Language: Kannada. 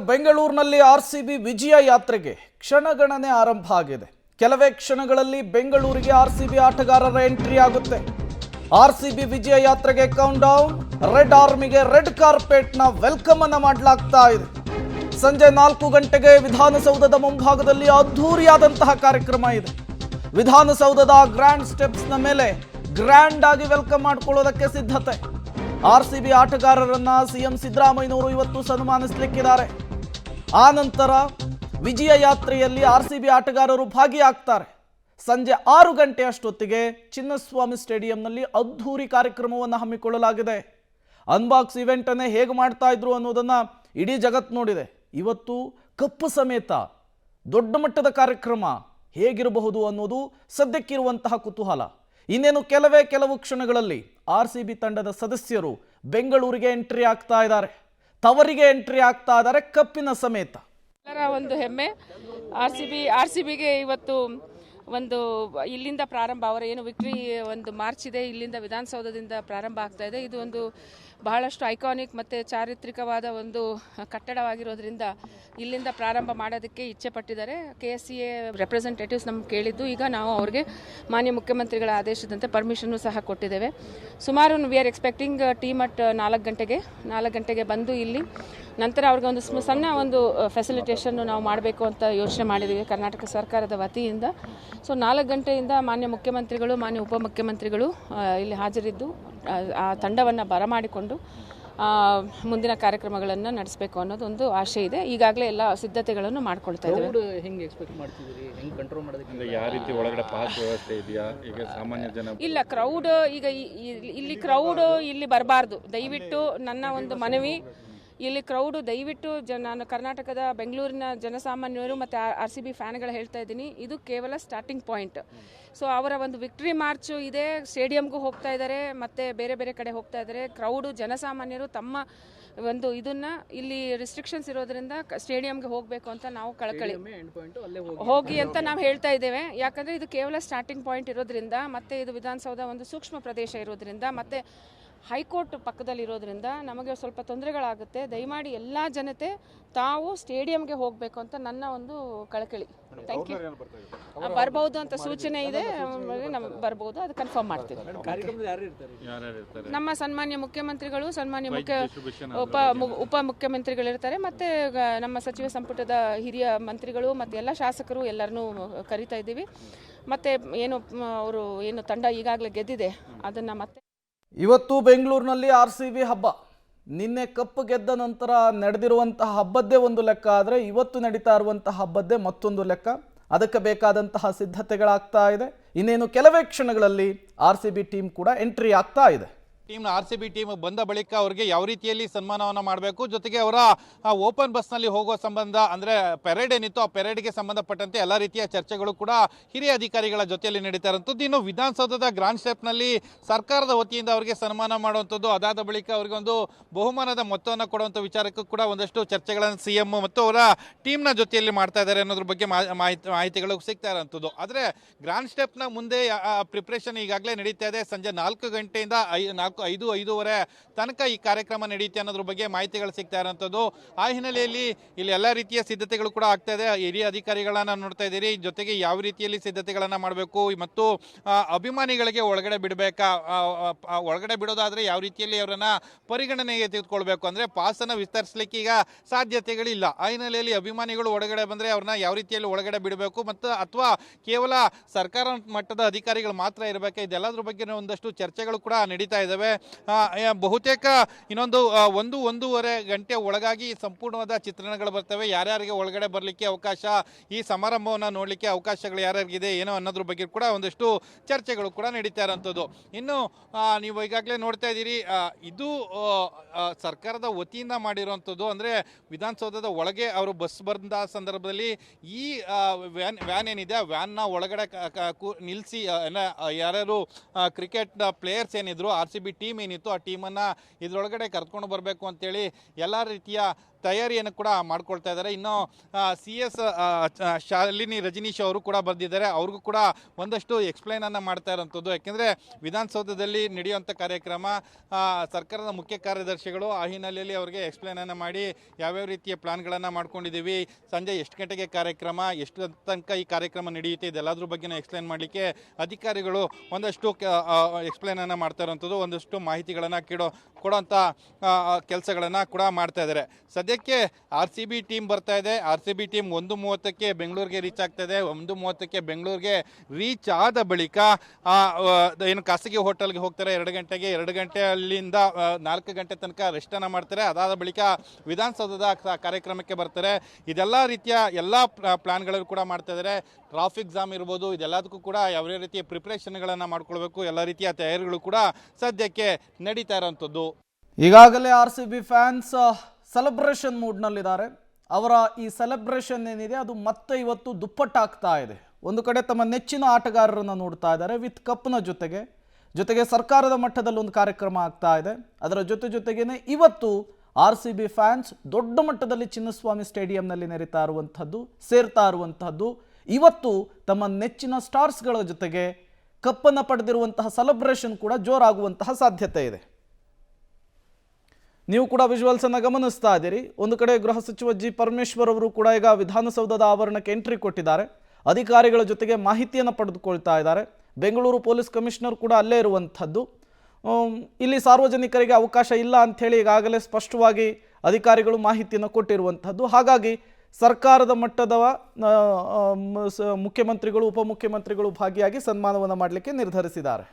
ಬೆಂಗಳೂರಿನಲ್ಲಿ ಆರ್ಸಿಬಿ ವಿಜಯ ಯಾತ್ರೆಗೆ ಕ್ಷಣಗಣನೆ ಆರಂಭ ಆಗಿದೆ. ಕೆಲವೇ ಕ್ಷಣಗಳಲ್ಲಿ ಬೆಂಗಳೂರಿಗೆ ಆರ್ಸಿಬಿ ಆಟಗಾರರ ಎಂಟ್ರಿ ಆಗುತ್ತೆ. ಆರ್ಸಿಬಿ ವಿಜಯ ಯಾತ್ರೆಗೆ ಕೌಂಟ್ ಡೌನ್. ರೆಡ್ ಆರ್ಮಿಗೆ ರೆಡ್ ಕಾರ್ಪೆಟ್ನ ವೆಲ್ಕಮ್ ಅನ್ನು ಮಾಡಲಾಗ್ತಾ ಇದೆ. ಸಂಜೆ 4 ಗಂಟೆಗೆ ವಿಧಾನಸೌಧದ ಮುಂಭಾಗದಲ್ಲಿ ಅದ್ಧೂರಿಯಾದಂತಹ ಕಾರ್ಯಕ್ರಮ ಇದೆ. ವಿಧಾನಸೌಧದ ಗ್ರ್ಯಾಂಡ್ ಸ್ಟೆಪ್ಸ್ನ ಮೇಲೆ ಗ್ರ್ಯಾಂಡ್ ಆಗಿ ವೆಲ್ಕಮ್ ಮಾಡಿಕೊಳ್ಳೋದಕ್ಕೆ ಸಿದ್ಧತೆ. ಆರ್ಸಿಬಿ ಆಟಗಾರರನ್ನ ಸಿಎಂ ಸಿದ್ದರಾಮಯ್ಯನವರು ಇವತ್ತು ಸನ್ಮಾನಿಸಲಿಕ್ಕಿದ್ದಾರೆ. ಆ ನಂತರ ವಿಜಯ ಯಾತ್ರೆಯಲ್ಲಿ ಆರ್ಸಿಬಿ ಆಟಗಾರರು ಭಾಗಿಯಾಗ್ತಾರೆ. ಸಂಜೆ 6 ಗಂಟೆ ಅಷ್ಟೊತ್ತಿಗೆ ಚಿನ್ನಸ್ವಾಮಿ ಸ್ಟೇಡಿಯಂನಲ್ಲಿ ಅದ್ಧೂರಿ ಕಾರ್ಯಕ್ರಮವನ್ನು ಹಮ್ಮಿಕೊಳ್ಳಲಾಗಿದೆ. ಅನ್ಬಾಕ್ಸ್ ಇವೆಂಟ್ ಅನ್ನೇ ಹೇಗೆ ಮಾಡ್ತಾ ಇದ್ರು ಅನ್ನೋದನ್ನ ಇಡೀ ಜಗತ್ತು ನೋಡಿದೆ. ಇವತ್ತು ಕಪ್ಪು ಸಮೇತ ದೊಡ್ಡ ಮಟ್ಟದ ಕಾರ್ಯಕ್ರಮ ಹೇಗಿರಬಹುದು ಅನ್ನೋದು ಸದ್ಯಕ್ಕಿರುವಂತಹ ಕುತೂಹಲ. ಇನ್ನೇನು ಕೆಲವು ಕ್ಷಣಗಳಲ್ಲಿ ಆರ್ಸಿಬಿ ತಂಡದ ಸದಸ್ಯರು ಬೆಂಗಳೂರಿಗೆ ಎಂಟ್ರಿ ಆಗ್ತಾ ಇದ್ದಾರೆ. ತವರಿಗೆ ಎಂಟ್ರಿ ಆಗ್ತಾ ಇದ್ದಾರೆ ಕಪ್ಪಿನ ಸಮೇತ. ಎಲ್ಲರ ಒಂದು ಹೆಮ್ಮೆ ಆರ್ಸಿಬಿಗೆ ಇವತ್ತು ಒಂದು ಇಲ್ಲಿಂದ ಪ್ರಾರಂಭ, ಅವರ ಏನು ವಿಕ್ಟ್ರಿ ಒಂದು ಮಾರ್ಚ್ ಇದೆ, ಇಲ್ಲಿಂದ ವಿಧಾನಸೌಧದಿಂದ ಪ್ರಾರಂಭ ಆಗ್ತಾ ಇದೆ. ಇದು ಒಂದು ಬಹಳಷ್ಟು ಐಕಾನಿಕ್ ಮತ್ತು ಚಾರಿತ್ರಿಕವಾದ ಒಂದು ಕಟ್ಟಡವಾಗಿರೋದ್ರಿಂದ ಇಲ್ಲಿಂದ ಪ್ರಾರಂಭ ಮಾಡೋದಕ್ಕೆ ಇಚ್ಛೆ ಪಟ್ಟಿದ್ದಾರೆ. KSCA ರೆಪ್ರೆಸೆಂಟೇಟಿವ್ಸ್ ನಮ್ಗೆ ಕೇಳಿದ್ದು, ಈಗ ನಾವು ಅವ್ರಿಗೆ ಮಾನ್ಯ ಮುಖ್ಯಮಂತ್ರಿಗಳ ಆದೇಶದಂತೆ ಪರ್ಮಿಷನ್ನು ಸಹ ಕೊಟ್ಟಿದ್ದೇವೆ. ಸುಮಾರು we are expecting team at 4 ಗಂಟೆಗೆ ಬಂದು ಇಲ್ಲಿ ನಂತರ ಅವ್ರಿಗೆ ಒಂದು ಸಣ್ಣ ಒಂದು ಫೆಸಿಲಿಟೇಷನ್ ನಾವು ಮಾಡಬೇಕು ಅಂತ ಯೋಚನೆ ಮಾಡಿದ್ದೀವಿ ಕರ್ನಾಟಕ ಸರ್ಕಾರದ ವತಿಯಿಂದ. ಸೊ 4 ಗಂಟೆಯಿಂದ ಮಾನ್ಯ ಮುಖ್ಯಮಂತ್ರಿಗಳು, ಮಾನ್ಯ ಉಪಮುಖ್ಯಮಂತ್ರಿಗಳು ಇಲ್ಲಿ ಹಾಜರಿದ್ದು ಆ ತಂಡವನ್ನು ಬರಮಾಡಿಕೊಂಡು ಮುಂದಿನ ಕಾರ್ಯಕ್ರಮಗಳನ್ನು ನಡೆಸಬೇಕು ಅನ್ನೋದು ಒಂದು ಆಶೆ ಇದೆ. ಈಗಾಗಲೇ ಎಲ್ಲ ಸಿದ್ಧತೆಗಳನ್ನು ಮಾಡ್ಕೊಳ್ತಾ ಇದ್ದೇವೆ. ಇಲ್ಲ, ಕ್ರೌಡ್ ಈಗ ಇಲ್ಲಿ ಕ್ರೌಡ್ ಇಲ್ಲಿ ಬರಬಾರ್ದು. ದಯವಿಟ್ಟು ನನ್ನ ಒಂದು ಮನವಿ, ಇಲ್ಲಿ ಕ್ರೌಡು ದಯವಿಟ್ಟು ನಾನು ಕರ್ನಾಟಕದ ಬೆಂಗಳೂರಿನ ಜನಸಾಮಾನ್ಯರು ಮತ್ತು RCB ಫ್ಯಾನ್ಗಳು ಹೇಳ್ತಾ ಇದ್ದೀನಿ, ಇದು ಕೇವಲ ಸ್ಟಾರ್ಟಿಂಗ್ ಪಾಯಿಂಟ್. ಸೊ ಅವರ ಒಂದು ವಿಕ್ಟ್ರಿ ಮಾರ್ಚು ಇದೆ, ಸ್ಟೇಡಿಯಂಗೂ ಹೋಗ್ತಾ ಇದ್ದಾರೆ ಮತ್ತು ಬೇರೆ ಬೇರೆ ಕಡೆ ಹೋಗ್ತಾ ಇದ್ದಾರೆ. ಕ್ರೌಡು ಜನಸಾಮಾನ್ಯರು ತಮ್ಮ ಒಂದು ಇದನ್ನು ಇಲ್ಲಿ ರಿಸ್ಟ್ರಿಕ್ಷನ್ಸ್ ಇರೋದ್ರಿಂದ ಸ್ಟೇಡಿಯಂಗೆ ಹೋಗಬೇಕು ಅಂತ ನಾವು ಕಳಕಳಿ ಹೋಗಿ ಅಂತ ನಾವು ಹೇಳ್ತಾ ಇದ್ದೇವೆ. ಯಾಕಂದರೆ ಇದು ಕೇವಲ ಸ್ಟಾರ್ಟಿಂಗ್ ಪಾಯಿಂಟ್ ಇರೋದ್ರಿಂದ, ಮತ್ತು ಇದು ವಿಧಾನಸೌಧ ಒಂದು ಸೂಕ್ಷ್ಮ ಪ್ರದೇಶ ಇರೋದ್ರಿಂದ, ಮತ್ತು ಹೈಕೋರ್ಟ್ ಪಕ್ಕದಲ್ಲಿರೋದ್ರಿಂದ ನಮಗೆ ಸ್ವಲ್ಪ ತೊಂದರೆಗಳಾಗುತ್ತೆ. ದಯಮಾಡಿ ಎಲ್ಲ ಜನತೆ ತಾವು ಸ್ಟೇಡಿಯಂಗೆ ಹೋಗಬೇಕು ಅಂತ ನನ್ನ ಒಂದು ಕಳಕಳಿ. Thank you. ಬರ್ಬೋದು ಅಂತ ಸೂಚನೆ ಇದೆ, ನಮ್ಗೆ ಬರ್ಬೋದು, ಅದು ಕನ್ಫರ್ಮ್ ಮಾಡ್ತೀವಿ. ನಮ್ಮ ಸನ್ಮಾನ್ಯ ಮುಖ್ಯಮಂತ್ರಿಗಳು, ಸನ್ಮಾನ್ಯ ಉಪಮುಖ್ಯಮಂತ್ರಿಗಳಿರ್ತಾರೆ, ಮತ್ತು ನಮ್ಮ ಸಚಿವ ಸಂಪುಟದ ಹಿರಿಯ ಮಂತ್ರಿಗಳು ಮತ್ತು ಎಲ್ಲ ಶಾಸಕರು ಎಲ್ಲರನ್ನೂ ಕರಿತಾ ಇದ್ದೀವಿ. ಮತ್ತು ಏನು ತಂಡ ಈಗಾಗಲೇ ಗೆದ್ದಿದೆ ಅದನ್ನು ಮತ್ತೆ ಇವತ್ತು ಬೆಂಗಳೂರಿನಲ್ಲಿ ಆರ್ಸಿಬಿ ಹಬ್ಬ. ನಿನ್ನೆ ಕಪ್ ಗೆದ್ದ ನಂತರ ನಡೆದಿರುವಂತಹ ಹಬ್ಬದ್ದೇ ಒಂದು ಲೆಕ್ಕ ಆದರೆ ಇವತ್ತು ನಡೀತಾ ಇರುವಂತಹ ಹಬ್ಬದ್ದೇ ಮತ್ತೊಂದು ಲೆಕ್ಕ. ಅದಕ್ಕೆ ಬೇಕಾದಂತಹ ಸಿದ್ಧತೆಗಳಾಗ್ತಾ ಇದೆ. ಇನ್ನೇನು ಕೆಲವೇ ಕ್ಷಣಗಳಲ್ಲಿ ಆರ್ಸಿಬಿ ಟೀಮ್ ಕೂಡ ಎಂಟ್ರಿ ಆಗ್ತಾ ಇದೆ. RCB ಟೀಮ್ ಬಂದ ಬಳಿಕ ಅವರಿಗೆ ಯಾವ ರೀತಿಯಲ್ಲಿ ಸನ್ಮಾನವನ್ನು ಮಾಡಬೇಕು, ಜೊತೆಗೆ ಅವರ ಓಪನ್ ಬಸ್ನಲ್ಲಿ ಹೋಗೋ ಸಂಬಂಧ, ಅಂದರೆ ಪೆರೇಡ್ ಏನಿತ್ತು ಆ ಪೆರೇಡ್ಗೆ ಸಂಬಂಧಪಟ್ಟಂತೆ ಎಲ್ಲ ರೀತಿಯ ಚರ್ಚೆಗಳು ಕೂಡ ಹಿರಿಯ ಅಧಿಕಾರಿಗಳ ಜೊತೆಯಲ್ಲಿ ನಡೀತಾ ಇರುವಂಥದ್ದು. ಇನ್ನು ವಿಧಾನಸೌಧದ ಗ್ರಾಂಡ್ ಸ್ಟೆಪ್ನಲ್ಲಿ ಸರ್ಕಾರದ ವತಿಯಿಂದ ಅವರಿಗೆ ಸನ್ಮಾನ ಮಾಡುವಂಥದ್ದು, ಅದಾದ ಬಳಿಕ ಅವರಿಗೆ ಒಂದು ಬಹುಮಾನದ ಮೊತ್ತವನ್ನು ಕೊಡುವಂಥ ವಿಚಾರಕ್ಕೂ ಕೂಡ ಒಂದಷ್ಟು ಚರ್ಚೆಗಳನ್ನು CM ಮತ್ತು ಅವರ ಟೀಮ್ನ ಜೊತೆಯಲ್ಲಿ ಮಾಡ್ತಾ ಇದ್ದಾರೆ ಅನ್ನೋದ್ರ ಬಗ್ಗೆ ಮಾಹಿತಿಗಳು ಸಿಗ್ತಾ ಇರೋಂಥದ್ದು. ಆದರೆ ಗ್ರಾಂಡ್ ಸ್ಟೆಪ್ನ ಮುಂದೆ ಪ್ರಿಪ್ರೇಷನ್ ಈಗಾಗಲೇ ನಡೀತಾ ಇದೆ. ಸಂಜೆ 4 ಗಂಟೆಯಿಂದ 5:05 ತನಕ ಈ ಕಾರ್ಯಕ್ರಮ ನಡೆಯುತ್ತೆ ಅನ್ನೋದ್ರ ಬಗ್ಗೆ ಮಾಹಿತಿಗಳು ಸಿಗ್ತಾ ಇರೋಂಥದ್ದು. ಆ ಹಿನ್ನೆಲೆಯಲ್ಲಿ ಇಲ್ಲಿ ಎಲ್ಲ ರೀತಿಯ ಸಿದ್ಧತೆಗಳು ಕೂಡ ಆಗ್ತಾ ಇದೆ. ಹಿರಿಯ ಅಧಿಕಾರಿಗಳನ್ನ ನೋಡ್ತಾ ಇದ್ದೀರಿ. ಜೊತೆಗೆ ಯಾವ ರೀತಿಯಲ್ಲಿ ಸಿದ್ಧತೆಗಳನ್ನು ಮಾಡಬೇಕು ಮತ್ತು ಅಭಿಮಾನಿಗಳಿಗೆ ಒಳಗಡೆ ಬಿಡಬೇಕಾ, ಒಳಗಡೆ ಬಿಡೋದಾದರೆ ಯಾವ ರೀತಿಯಲ್ಲಿ ಅವರನ್ನು ಪರಿಗಣನೆಗೆ ತೆಗೆದುಕೊಳ್ಬೇಕು, ಅಂದರೆ ಪಾಸನ್ನು ವಿಸ್ತರಿಸಲಿಕ್ಕೆ ಈಗ ಸಾಧ್ಯತೆಗಳಿಲ್ಲ. ಆ ಹಿನ್ನೆಲೆಯಲ್ಲಿ ಅಭಿಮಾನಿಗಳು ಒಳಗಡೆ ಬಂದರೆ ಅವ್ರನ್ನ ಯಾವ ರೀತಿಯಲ್ಲಿ ಒಳಗಡೆ ಬಿಡಬೇಕು, ಮತ್ತು ಅಥವಾ ಕೇವಲ ಸರ್ಕಾರ ಮಟ್ಟದ ಅಧಿಕಾರಿಗಳು ಮಾತ್ರ ಇರಬೇಕು, ಇದೆಲ್ಲದ್ರ ಬಗ್ಗೆ ಒಂದಷ್ಟು ಚರ್ಚೆಗಳು ಕೂಡ ನಡೀತಾ ಇದ್ದಾವೆ. ಬಹುತೇಕ ಇನ್ನೊಂದು 1-1.5 ಗಂಟೆ ಒಳಗಾಗಿ ಸಂಪೂರ್ಣವಾದ ಚಿತ್ರಣಗಳು ಬರ್ತವೆ. ಯಾರ್ಯಾರಿಗೆ ಒಳಗಡೆ ಬರಲಿಕ್ಕೆ ಅವಕಾಶ, ಈ ಸಮಾರಂಭವನ್ನು ನೋಡಲಿಕ್ಕೆ ಅವಕಾಶಗಳು ಯಾರ್ಯಾರಿಗಿದೆ ಏನೋ ಅನ್ನೋದ್ರ ಬಗ್ಗೆ ಕೂಡ ಒಂದಷ್ಟು ಚರ್ಚೆಗಳು ಕೂಡ ನಡೀತಾ ಇರೋಂಥದ್ದು. ಇನ್ನು ನೀವು ಈಗಾಗಲೇ ನೋಡ್ತಾ ಇದ್ದೀರಿ, ಇದು ಸರ್ಕಾರದ ವತಿಯಿಂದ ಮಾಡಿರುವಂಥದ್ದು. ಅಂದರೆ ವಿಧಾನಸೌಧದ ಒಳಗೆ ಅವರು ಬಸ್ ಬಂದ ಸಂದರ್ಭದಲ್ಲಿ ಈ ವ್ಯಾನ್ ಏನಿದೆ ಆ ವ್ಯಾನ್ನ ಒಳಗಡೆ ನಿಲ್ಲಿಸಿ ಯಾರ್ಯಾರು ಕ್ರಿಕೆಟ್ ಪ್ಲೇಯರ್ಸ್ ಏನಿದ್ರು, RCB ಟೀಮ್ ಏನಿತ್ತು ಆ ಟೀಮನ್ನು ಇದರೊಳಗಡೆ ಕರ್ಕೊಂಡು ಬರಬೇಕು ಅಂತೇಳಿ ಎಲ್ಲ ರೀತಿಯ ತಯಾರಿಯನ್ನು ಕೂಡ ಮಾಡ್ಕೊಳ್ತಾ ಇದ್ದಾರೆ. ಇನ್ನು CS ಶಾಲಿನಿ ರಜನೀಶ್ ಅವರು ಕೂಡ ಬಂದಿದ್ದಾರೆ. ಅವ್ರಿಗೂ ಕೂಡ ಒಂದಷ್ಟು ಎಕ್ಸ್ಪ್ಲೈನ್ ಅನ್ನು ಮಾಡ್ತಾ ಇರೋಂಥದ್ದು. ಯಾಕೆಂದರೆ ವಿಧಾನಸೌಧದಲ್ಲಿ ನಡೆಯುವಂಥ ಕಾರ್ಯಕ್ರಮ ಸರ್ಕಾರದ ಮುಖ್ಯ ಕಾರ್ಯದರ್ಶಿಗಳು ಆ ಹಿನ್ನೆಲೆಯಲ್ಲಿ ಅವರಿಗೆ ಎಕ್ಸ್ಪ್ಲೈನ್ ಅನ್ನು ಮಾಡಿ ಯಾವ್ಯಾವ ರೀತಿಯ ಪ್ಲಾನ್ಗಳನ್ನು ಮಾಡ್ಕೊಂಡಿದ್ದೀವಿ, ಸಂಜೆ ಎಷ್ಟು ಗಂಟೆಗೆ ಕಾರ್ಯಕ್ರಮ, ಎಷ್ಟು ತನಕ ಈ ಕಾರ್ಯಕ್ರಮ ನಡೆಯುತ್ತೆ, ಇದೆಲ್ಲದ್ರ ಬಗ್ಗೆ ಎಕ್ಸ್ಪ್ಲೈನ್ ಮಾಡಲಿಕ್ಕೆ ಅಧಿಕಾರಿಗಳು ಒಂದಷ್ಟು ಎಕ್ಸ್ಪ್ಲೈನ್ ಅನ್ನು ಮಾಡ್ತಾ ಇರೋಂಥದ್ದು, ಒಂದಷ್ಟು ಮಾಹಿತಿಗಳನ್ನು ಕೊಡೋಂಥ ಕೆಲಸಗಳನ್ನು ಕೂಡ ಮಾಡ್ತಾ ಇದ್ದಾರೆ. ಸದ್ಯಕ್ಕೆ RCB ಟೀಮ್ ಬರ್ತಾ ಇದೆ. RCB ಟೀಮ್ 1:30ಕ್ಕೆ ಬೆಂಗಳೂರಿಗೆ ರೀಚ್ ಆಗ್ತಾ ಇದೆ. 1:30ಕ್ಕೆ ಬೆಂಗಳೂರಿಗೆ ರೀಚ್ ಆದ ಬಳಿಕ ಏನು ಖಾಸಗಿ ಹೋಟೆಲ್ಗೆ ಹೋಗ್ತಾರೆ 2 ಗಂಟೆಗೆ. 2 ಗಂಟೆ ಅಲ್ಲಿಂದ 4 ಗಂಟೆ ತನಕ ರೆಸ್ಟನ್ನು ಮಾಡ್ತಾರೆ. ಅದಾದ ಬಳಿಕ ವಿಧಾನಸೌಧದ ಕಾರ್ಯಕ್ರಮಕ್ಕೆ ಬರ್ತಾರೆ. ಇದೆಲ್ಲ ರೀತಿಯ ಎಲ್ಲ ಪ್ಲಾನ್ಗಳು ಕೂಡ ಮಾಡ್ತಾ ಇದ್ದಾರೆ. ಟ್ರಾಫಿಕ್ ಜಾಮ್ ಇರ್ಬೋದು, ಇದೆಲ್ಲದಕ್ಕೂ ಕೂಡ ಯಾವ ರೀತಿಯ ಪ್ರಿಪ್ರೇಷನ್ಗಳನ್ನು ಮಾಡ್ಕೊಳ್ಬೇಕು, ಎಲ್ಲ ರೀತಿಯ ತಯಾರಿಗಳು ಕೂಡ ಸದ್ಯಕ್ಕೆ ನಡೀತಾ ಇರೋವಂಥದ್ದು. ಈಗಾಗಲೇ RCB ಫ್ಯಾನ್ಸ್ ಸೆಲೆಬ್ರೇಷನ್ ಮೂಡ್ನಲ್ಲಿದ್ದಾರೆ. ಅವರ ಈ ಸೆಲೆಬ್ರೇಷನ್ ಏನಿದೆ ಅದು ಮತ್ತೆ ಇವತ್ತು ದುಪ್ಪಟ್ಟಾಗ್ತಾ ಇದೆ. ಒಂದು ಕಡೆ ತಮ್ಮ ನೆಚ್ಚಿನ ಆಟಗಾರರನ್ನು ನೋಡ್ತಾ ಇದ್ದಾರೆ ವಿತ್ ಕಪ್ನ ಜೊತೆಗೆ ಸರ್ಕಾರದ ಮಟ್ಟದಲ್ಲಿ ಒಂದು ಕಾರ್ಯಕ್ರಮ ಆಗ್ತಾ ಇದೆ. ಅದರ ಜೊತೆಗೇನೆ ಇವತ್ತು RCB ಫ್ಯಾನ್ಸ್ ದೊಡ್ಡ ಮಟ್ಟದಲ್ಲಿ ಚಿನ್ನಸ್ವಾಮಿ ಸ್ಟೇಡಿಯಂನಲ್ಲಿ ಸೇರ್ತಾ ಇರುವಂತಹದ್ದು. ಇವತ್ತು ತಮ್ಮ ನೆಚ್ಚಿನ ಸ್ಟಾರ್ಸ್ಗಳ ಜೊತೆಗೆ ಕಪ್ಪನ್ನು ಪಡೆದಿರುವಂತಹ ಸೆಲೆಬ್ರೇಷನ್ ಕೂಡ ಜೋರಾಗುವಂತಹ ಸಾಧ್ಯತೆ ಇದೆ. ನೀವು ಕೂಡ ವಿಜುವಲ್ಸ್ ಅನ್ನು ಗಮನಿಸ್ತಾ ಇದ್ದೀರಿ. ಒಂದು ಕಡೆ ಗೃಹ ಸಚಿವ G. ಪರಮೇಶ್ವರ್ ಅವರು ಕೂಡ ಈಗ ವಿಧಾನಸೌಧದ ಆವರಣಕ್ಕೆ ಎಂಟ್ರಿ ಕೊಟ್ಟಿದ್ದಾರೆ. ಅಧಿಕಾರಿಗಳ ಜೊತೆಗೆ ಮಾಹಿತಿಯನ್ನು ಪಡೆದುಕೊಳ್ತಾ ಇದ್ದಾರೆ. ಬೆಂಗಳೂರು ಪೊಲೀಸ್ ಕಮಿಷನರ್ ಕೂಡ ಅಲ್ಲೇ ಇರುವಂಥದ್ದು. ಇಲ್ಲಿ ಸಾರ್ವಜನಿಕರಿಗೆ ಅವಕಾಶ ಇಲ್ಲ ಅಂಥೇಳಿ ಈಗಾಗಲೇ ಸ್ಪಷ್ಟವಾಗಿ ಅಧಿಕಾರಿಗಳು ಮಾಹಿತಿಯನ್ನು ಕೊಟ್ಟಿರುವಂಥದ್ದು. ಹಾಗಾಗಿ ಸರ್ಕಾರದ ಮಟ್ಟದ ಮುಖ್ಯಮಂತ್ರಿಗಳು, ಉಪಮುಖ್ಯಮಂತ್ರಿಗಳು ಭಾಗಿಯಾಗಿ ಸನ್ಮಾನವನ್ನು ಮಾಡಲಿಕ್ಕೆ ನಿರ್ಧರಿಸಿದ್ದಾರೆ.